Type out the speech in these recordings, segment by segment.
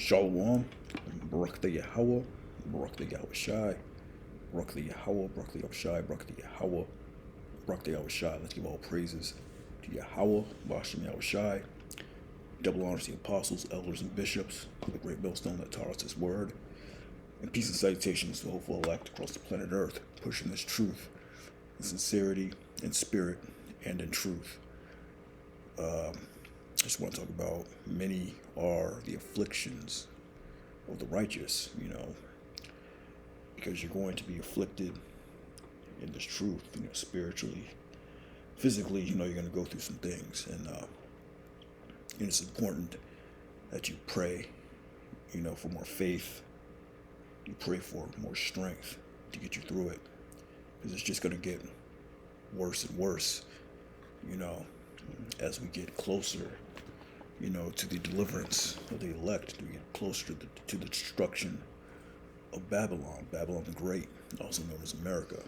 Shalom, Barak the Yahweh, Barak the Yahweh Shai, Barak the Yahweh, Barak the Yahweh Shai, Barak the Yahweh, Barak the Yahweh Shai. Let's give all praises to Yahweh, Bashem Yahweh Shai. Double honors to the apostles, elders, and bishops, the great millstone that taught us his word. And peace and salutations to the hopeful elect across the planet Earth, pushing this truth in sincerity, in spirit, and in truth. I just want to talk about many are the afflictions of the righteous, because you're going to be afflicted in this truth, spiritually, physically, you're going to go through some things. And it's important that you pray, for more faith. You pray for more strength to get you through it, because it's just going to get worse and worse, as we get closer, to the deliverance of the elect, we get closer to the destruction of Babylon the Great, also known as America.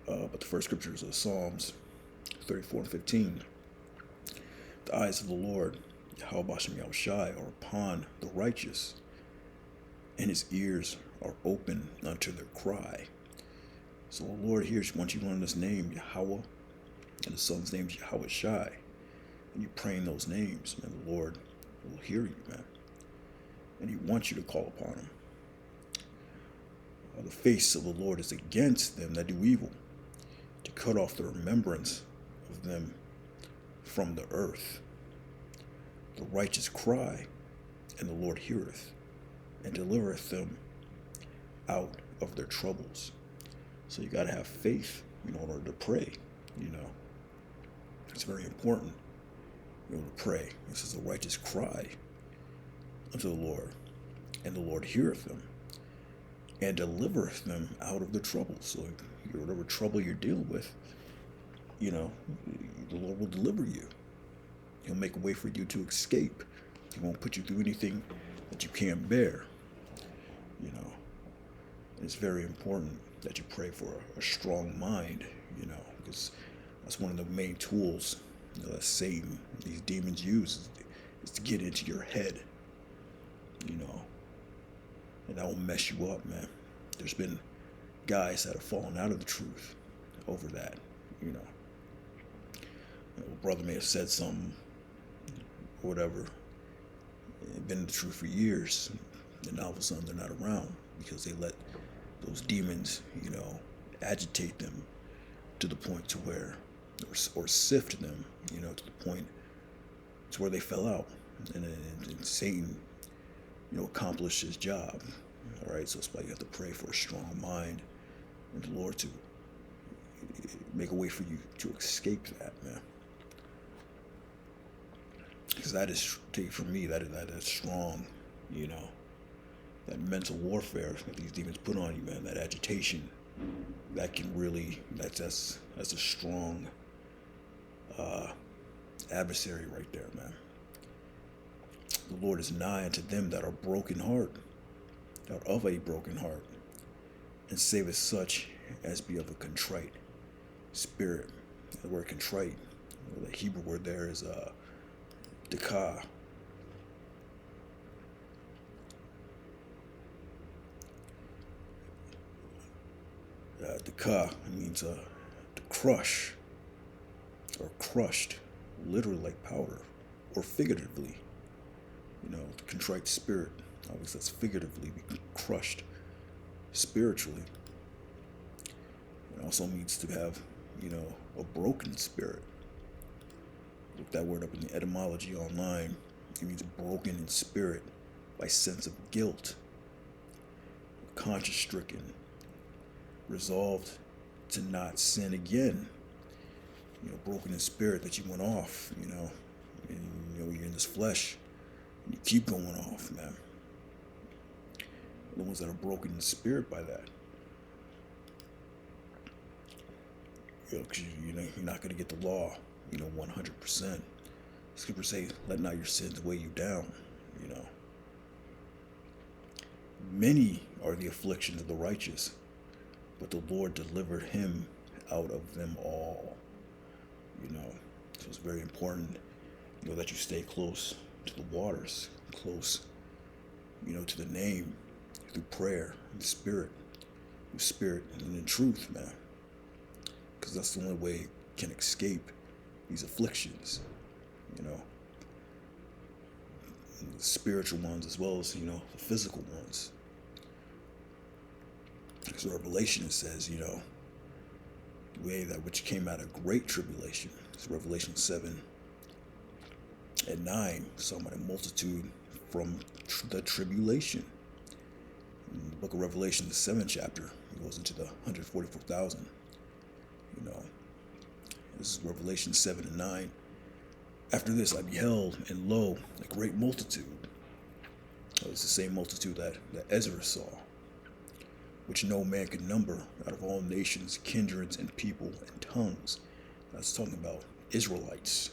But the first scriptures of Psalms 34 and 15. The eyes of the Lord, Yahweh Bashem Yahweh Shai, are upon the righteous, and his ears are open unto their cry. So the Lord here wants you to learn this name, Yahweh, and the son's name is Yahweh Shai. And you pray in those names, and the Lord will hear you, man. And he wants you to call upon him. The face of the Lord is against them that do evil, to cut off the remembrance of them from the earth. The righteous cry, and the Lord heareth, and delivereth them out of their troubles. So you got to have faith in order to pray, It's very important, to pray. This is the righteous cry unto the Lord, and the Lord heareth them, and delivereth them out of their troubles. So whatever trouble you're dealing with, the Lord will deliver you. He'll make a way for you to escape. He won't put you through anything that you can't bear. And it's very important that you pray for a strong mind, because that's one of the main tools that Satan, these demons use, is to get into your head, and that will mess you up, man. There's been guys that have fallen out of the truth over that, A brother may have said something, or whatever, been in the truth for years, and now all of a sudden they're not around because they let those demons, agitate them to the point to where, or sift them, to the point to where they fell out, and Satan, accomplished his job. All right, so that's why you have to pray for a strong mind and the Lord to make a way for you to escape that, man. Because that is, for me, that is strong, that mental warfare that these demons put on you, man, that agitation, that can really, that's a strong adversary right there, man. The Lord is nigh unto them that are broken heart, that are of a broken heart, and saveth such as be of a contrite spirit. The word contrite, the Hebrew word there is dekah. Dekah means to crush, or crushed, literally like powder, or figuratively. The contrite spirit, obviously that's figuratively, be crushed spiritually. It also means to have, a broken spirit. Look that word up in the etymology online. It means broken in spirit by sense of guilt, conscience stricken, resolved to not sin again. Broken in spirit, that you went off, and you're in this flesh, and you keep going off, man. The ones that are broken in spirit by that. Because you're not going to get the law, 100%. Scriptures say, let not your sins weigh you down, Many are the afflictions of the righteous, but the Lord delivered him out of them all. So it's very important, that you stay close to the waters, close, to the name, through prayer, and spirit, and in truth, man. Because that's the only way it can escape these afflictions, the spiritual ones as well as, the physical ones. Because Revelation says, the way that which came out of great tribulation. It's Revelation 7 and 9, talking about a multitude from the tribulation. In the book of Revelation, the 7th chapter, it goes into the 144,000. This is Revelation 7 and 9. After this I beheld, and lo, a great multitude. It's the same multitude that Ezra saw, which no man could number, out of all nations, kindreds, and people, and tongues. That's talking about Israelites,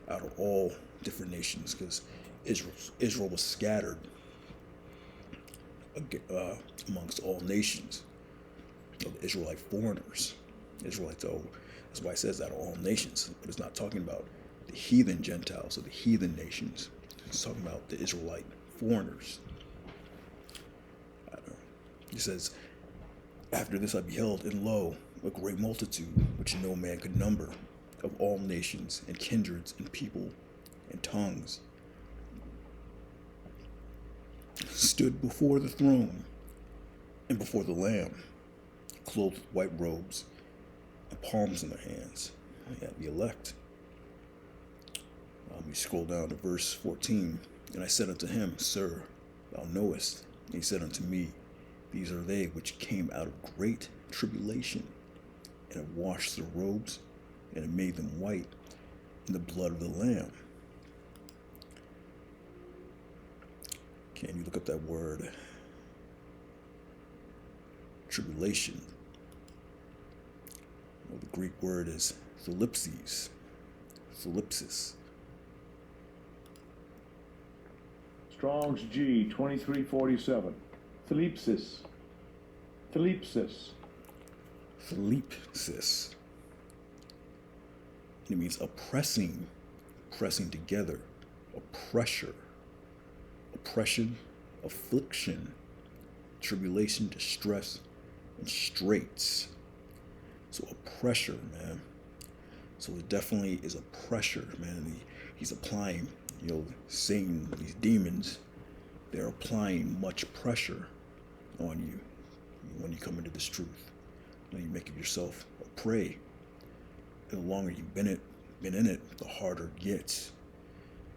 out of all different nations, because Israel was scattered amongst all nations. The Israelite foreigners. Israelites, that's why it says out of all nations, but it's not talking about the heathen Gentiles or the heathen nations. It's talking about the Israelite foreigners. He says, after this I beheld, and lo, a great multitude, which no man could number, of all nations, and kindreds, and people, and tongues, stood before the throne, and before the Lamb, clothed with white robes, and palms in their hands. Yeah, the elect. We scroll down to verse 14. And I said unto him, Sir, thou knowest. And he said unto me, These are they which came out of great tribulation, and have washed their robes, and have made them white in the blood of the Lamb. Can you look up that word? Tribulation. Well, the Greek word is thalipsis. Thalipsis. Strong's G 2347. Thalipsis. Thalipsis. Thalipsis. It means oppressing, pressing together, a pressure, oppression, affliction, tribulation, distress, and straits. So a pressure, man. So it definitely is a pressure, man. He's applying, Satan, these demons, they're applying much pressure on you when you come into this truth. You make of yourself a prey. And the longer you've been in it, the harder it gets.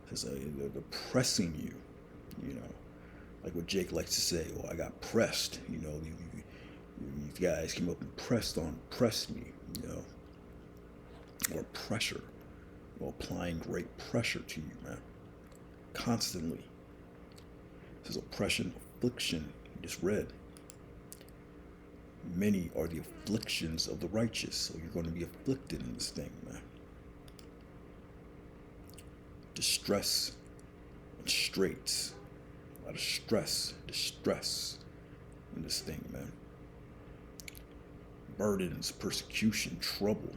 Because they're pressing you, Like what Jake likes to say, well, I got pressed, these guys came up and pressed me, or pressure, applying great pressure to you, man, constantly. This is oppression, affliction, you just read. Many are the afflictions of the righteous, so you're going to be afflicted in this thing, man. Distress and straits. A lot of distress in this thing, man. Burdens, persecution, trouble.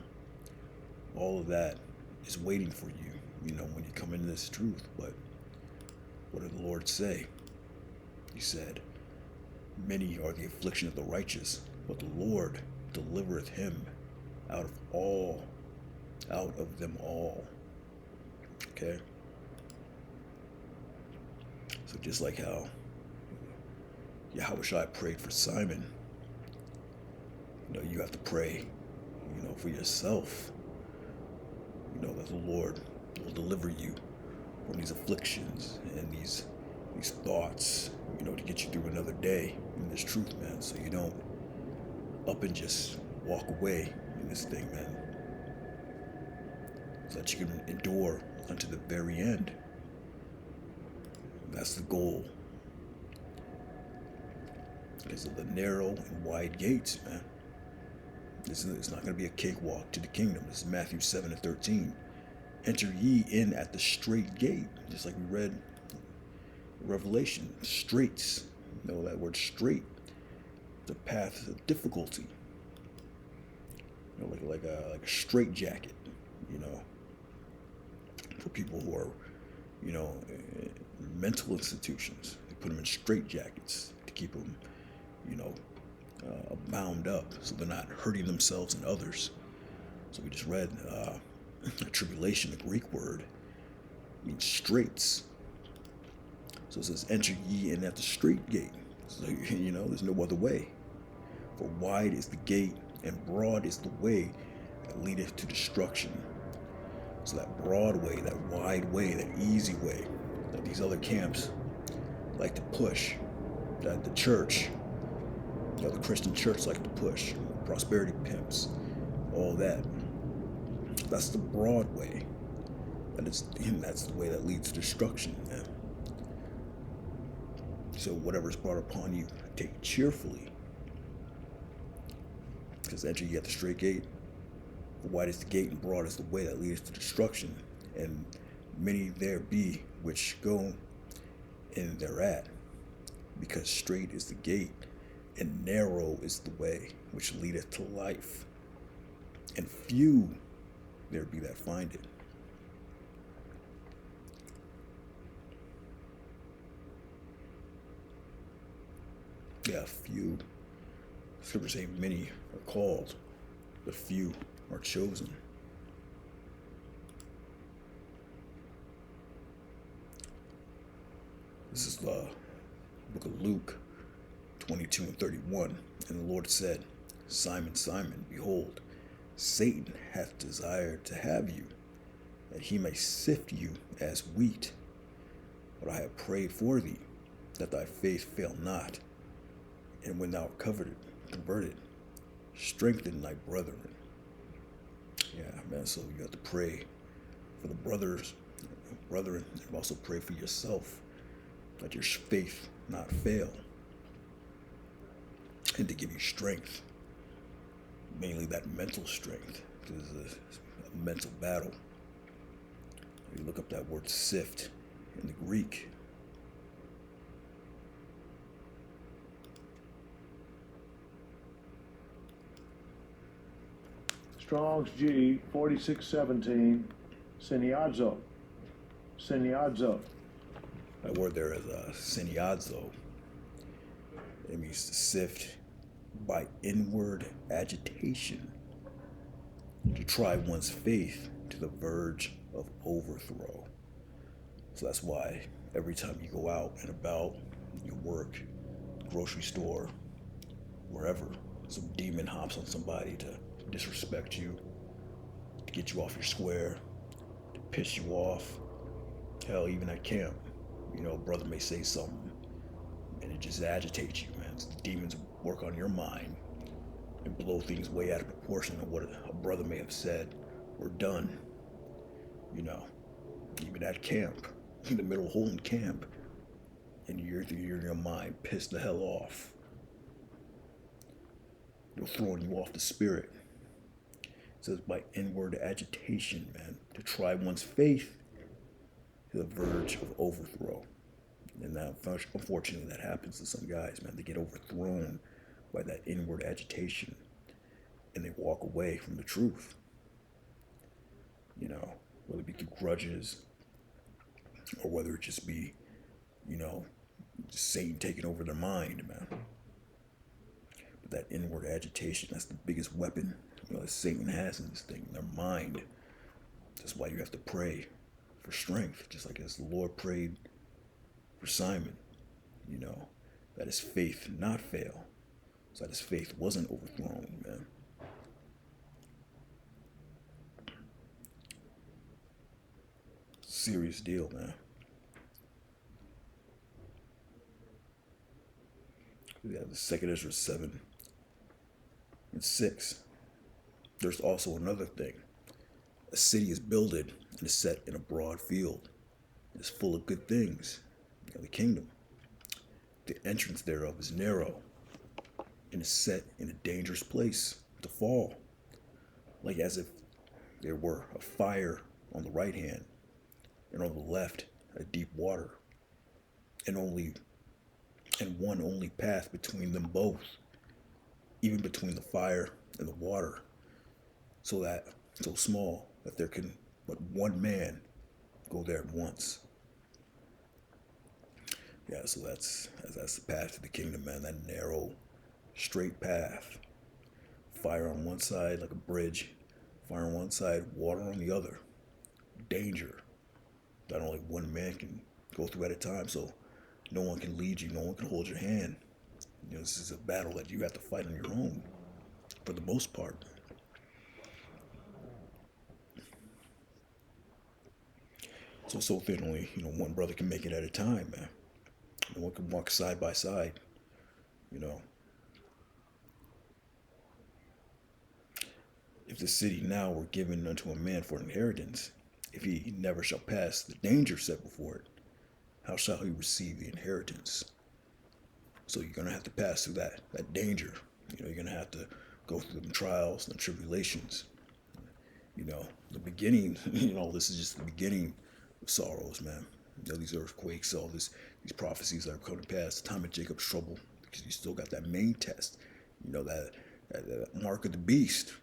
All of that is waiting for you, when you come into this truth. But what did the Lord say? He said, many are the affliction of the righteous, but the Lord delivereth him out of them all. Okay? So just like how Yahushua prayed for Simon, you have to pray, for yourself, that the Lord will deliver you from these afflictions and these thoughts, to get you through another day in this truth, man, so you don't up and just walk away in this thing, man, so that you can endure unto the very end. That's the goal. Because of the narrow and wide gates, man. It's not going to be a cakewalk to the kingdom. This is Matthew 7 and 13. Enter ye in at the straight gate, just like we read in Revelation. Straits. That word straight. The path of difficulty. Like a straight jacket, for people who are you know, mental institutions. They put them in straitjackets to keep them, you know, bound up so they're not hurting themselves and others. So we just read tribulation, the Greek word, means straits. So it says, enter ye in at the straight gate. So, you know, there's no other way. For wide is the gate, and broad is the way that leadeth to destruction. So that broad way, that wide way, that easy way that these other camps like to push, that the church, you know, the Christian church like to push, prosperity pimps, all that. That's the broad way. And that's the way that leads to destruction, man. So whatever is brought upon you, take it cheerfully. Because enter ye at the straight gate. For wide is the gate and broad is the way that leads to destruction. And many there be which go in thereat. Because straight is the gate, and narrow is the way which leadeth to life. And few there be that find it. Yeah, few. Scripture say many are called, but few are chosen. This is the book of Luke 22 and 31. And the Lord said, Simon, Simon, behold, Satan hath desired to have you, that he may sift you as wheat. But I have prayed for thee, that thy faith fail not. And when thou art converted, strengthen thy brethren. Yeah, man, so you have to pray for the brethren, and also pray for yourself, that your faith not fail, and to give you strength, mainly that mental strength, because it's a mental battle. You look up that word sift in the Greek. Strong's G 4617, siniadzo. Siniadzo. That word there is siniazo. It means to sift by inward agitation, to try one's faith to the verge of overthrow. So that's why every time you go out and about, you work, grocery store, wherever, some demon hops on somebody to disrespect you, to get you off your square, to piss you off. Hell, even at camp, you know, a brother may say something and it just agitates you, man. The demons work on your mind and blow things way out of proportion of what a brother may have said or done. You know, even at camp, in the middle of holding camp, and you're in your mind pissed the hell off. They're throwing you off the spirit. It says by inward agitation, man, to try one's faith to the verge of overthrow. And now, unfortunately, that happens to some guys, man. They get overthrown by that inward agitation, and they walk away from the truth. You know, whether it be through grudges, or whether it just be, you know, Satan taking over their mind, man. But that inward agitation, that's the biggest weapon, you know, that Satan has in this thing, their mind. That's why you have to pray for strength, just like as the Lord prayed for Simon, you know, that his faith not fail, so that his faith wasn't overthrown, man. Serious deal, man. We have the 2nd Ezra 7 and 6. There's also another thing. A city is builded and is set in a broad field. It is full of good things, you know, the kingdom. The entrance thereof is narrow and is set in a dangerous place to fall, like as if there were a fire on the right hand and on the left a deep water, and one only path between them both, even between the fire and the water, so small that there can but one man go there at once. Yeah, so that's the path to the kingdom, man. That narrow, straight path. Fire on one side like a bridge, fire on one side, water on the other. Danger that only one man can go through at a time. So no one can lead you, no one can hold your hand. This is a battle that you have to fight on your own for the most part. So thin only, one brother can make it at a time, man. No one can walk side by side, you know. If the city now were given unto a man for an inheritance, if he never shall pass the danger set before it, how shall he receive the inheritance? So you're gonna have to pass through that danger. You're gonna have to go through the trials and tribulations. The beginning. This is just the beginning of sorrows, man. These earthquakes, all these prophecies that are coming to pass. The time of Jacob's trouble, because you still got that main test. That mark of the beast,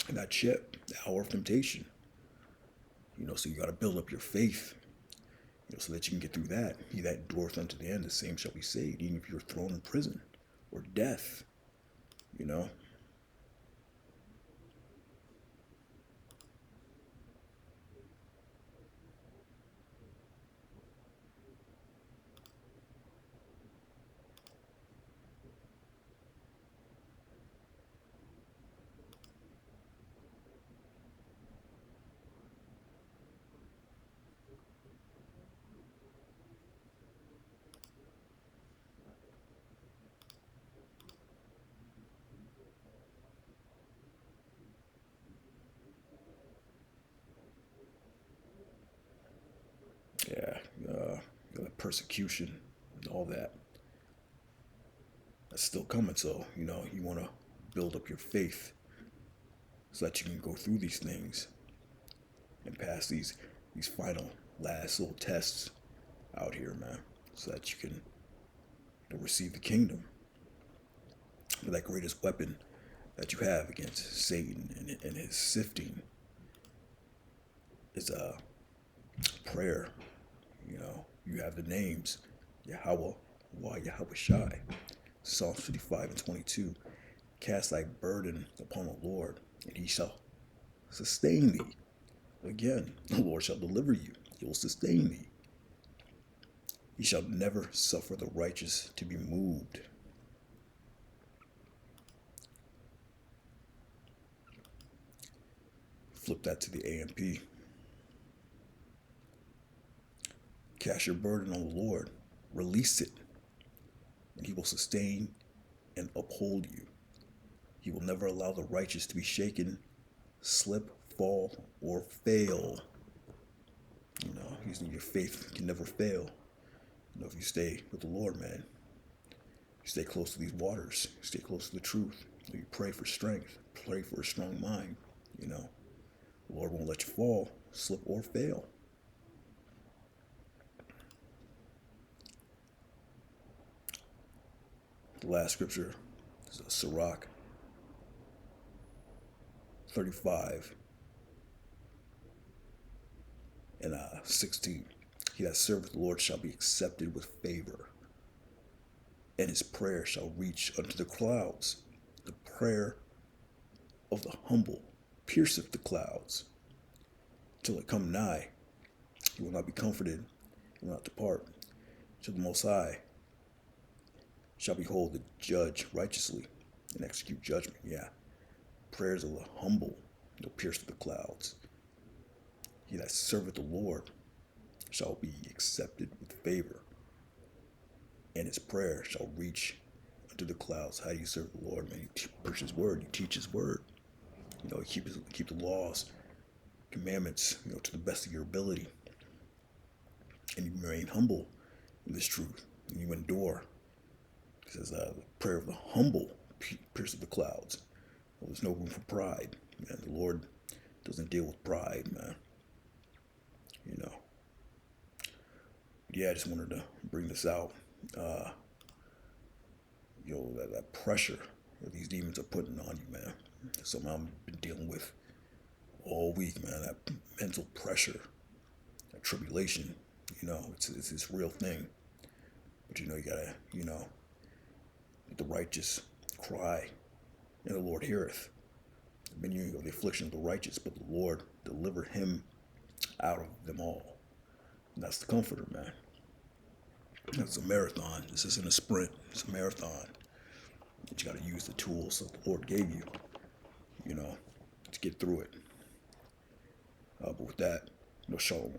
and that chip, the hour of temptation. So you got to build up your faith, so that you can get through that. He that endureth unto the end, the same shall be saved, even if you're thrown in prison or death. You know. Yeah, persecution, all that. That's still coming. So you want to build up your faith so that you can go through these things and pass these final last little tests out here, man, so that you can receive the kingdom. But that greatest weapon that you have against Satan and his sifting is prayer. You have the names Yahweh, Wah Yahweh Shai. Psalms 55 and 22. Cast thy burden upon the Lord, and he shall sustain thee. Again, the Lord shall deliver you. He will sustain thee. He shall never suffer the righteous to be moved. Flip that to the AMP. Cast your burden on the Lord. Release it, and he will sustain and uphold you. He will never allow the righteous to be shaken, slip, fall, or fail. Your faith can never fail. If you stay with the Lord, man, you stay close to these waters, you stay close to the truth. You pray for strength, pray for a strong mind. The Lord won't let you fall, slip, or fail. The last scripture is Sirach 35 and 16. He that serveth the Lord shall be accepted with favor, and his prayer shall reach unto the clouds. The prayer of the humble pierceth the clouds. Till it come nigh, he will not be comforted, he will not depart. Till the Most High shall behold the judge righteously and execute judgment. Yeah. Prayers of the humble will pierce the clouds. He that serveth the Lord shall be accepted with favor, and his prayer shall reach unto the clouds. How do you serve the Lord, man? You preach his word, you teach his word. You keep the laws, commandments, to the best of your ability. And you remain humble in this truth. And you endure. It says, the prayer of the humble pierces the clouds. Well, there's no room for pride. Man, the Lord doesn't deal with pride, man. Yeah, I just wanted to bring this out. That pressure that these demons are putting on you, man. Something I've been dealing with all week, man. That mental pressure, that tribulation, it's this real thing. But you gotta, let the righteous cry, and the Lord heareth. Many of the affliction of the righteous, but the Lord delivered him out of them all. And that's the comforter, man. It's a marathon. This isn't a sprint. It's a marathon. But you got to use the tools that the Lord gave you, to get through it. But with that, shalom.